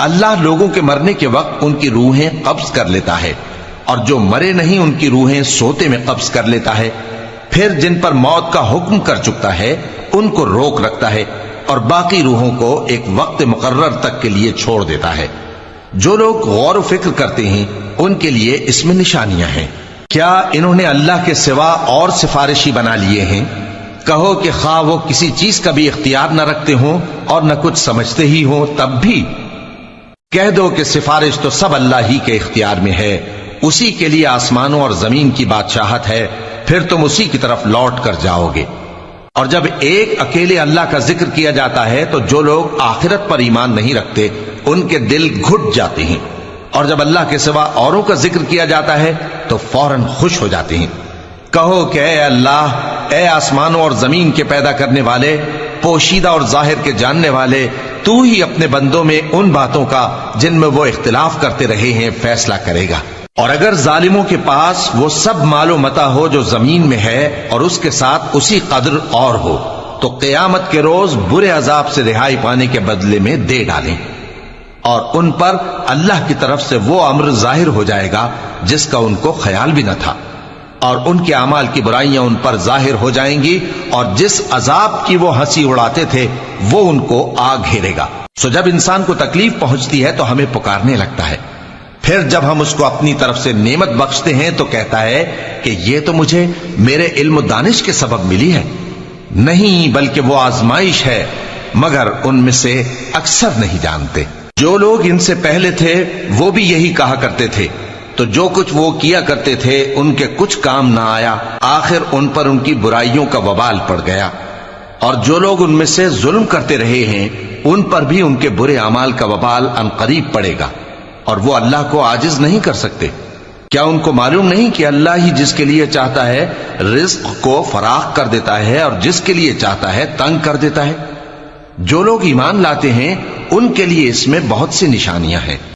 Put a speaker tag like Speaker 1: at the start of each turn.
Speaker 1: اللہ لوگوں کے مرنے کے وقت ان کی روحیں قبض کر لیتا ہے، اور جو مرے نہیں ان کی روحیں سوتے میں قبض کر لیتا ہے، پھر جن پر موت کا حکم کر چکتا ہے ان کو روک رکھتا ہے، اور باقی روحوں کو ایک وقت مقرر تک کے لیے چھوڑ دیتا ہے۔ جو لوگ غور و فکر کرتے ہیں ان کے لیے اس میں نشانیاں ہیں۔ کیا انہوں نے اللہ کے سوا اور سفارشی بنا لیے ہیں؟ کہو کہ خواہ وہ کسی چیز کا بھی اختیار نہ رکھتے ہوں اور نہ کچھ سمجھتے ہی ہوں تب بھی کہہ دو کہ سفارش تو سب اللہ ہی کے اختیار میں ہے، اسی کے لیے آسمانوں اور زمین کی بادشاہت ہے، پھر تم اسی کی طرف لوٹ کر جاؤ گے۔ اور جب ایک اکیلے اللہ کا ذکر کیا جاتا ہے تو جو لوگ آخرت پر ایمان نہیں رکھتے ان کے دل گھٹ جاتے ہیں، اور جب اللہ کے سوا اوروں کا ذکر کیا جاتا ہے تو فوراً خوش ہو جاتے ہیں۔ کہو کہ اے اللہ، اے آسمانوں اور زمین کے پیدا کرنے والے، پوشیدہ اور ظاہر کے جاننے والے، تو ہی اپنے بندوں میں ان باتوں کا جن میں وہ اختلاف کرتے رہے ہیں فیصلہ کرے گا۔ اور اگر ظالموں کے پاس وہ سب مال و متاع ہو جو زمین میں ہے اور اس کے ساتھ اسی قدر اور ہو تو قیامت کے روز برے عذاب سے رہائی پانے کے بدلے میں دے ڈالیں، اور ان پر اللہ کی طرف سے وہ امر ظاہر ہو جائے گا جس کا ان کو خیال بھی نہ تھا، اور ان کے اعمال کی برائیاں ان پر ظاہر ہو جائیں گی، اور جس عذاب کی وہ ہنسی اڑاتے تھے وہ ان کو آ گھیرے گا۔ سو جب انسان کو تکلیف پہنچتی ہے تو ہمیں پکارنے لگتا ہے، پھر جب ہم اس کو اپنی طرف سے نعمت بخشتے ہیں تو کہتا ہے کہ یہ تو مجھے میرے علم و دانش کے سبب ملی ہے۔ نہیں، بلکہ وہ آزمائش ہے، مگر ان میں سے اکثر نہیں جانتے۔ جو لوگ ان سے پہلے تھے وہ بھی یہی کہا کرتے تھے، تو جو کچھ وہ کیا کرتے تھے ان کے کچھ کام نہ آیا، آخر ان پر ان کی برائیوں کا وبال پڑ گیا۔ اور جو لوگ ان میں سے ظلم کرتے رہے ہیں ان پر بھی ان کے برے اعمال کا وبال عنقریب پڑے گا، اور وہ اللہ کو عاجز نہیں کر سکتے۔ کیا ان کو معلوم نہیں کہ اللہ ہی جس کے لیے چاہتا ہے رزق کو فراخ کر دیتا ہے اور جس کے لیے چاہتا ہے تنگ کر دیتا ہے؟ جو لوگ ایمان لاتے ہیں ان کے لیے اس میں بہت سی نشانیاں ہیں۔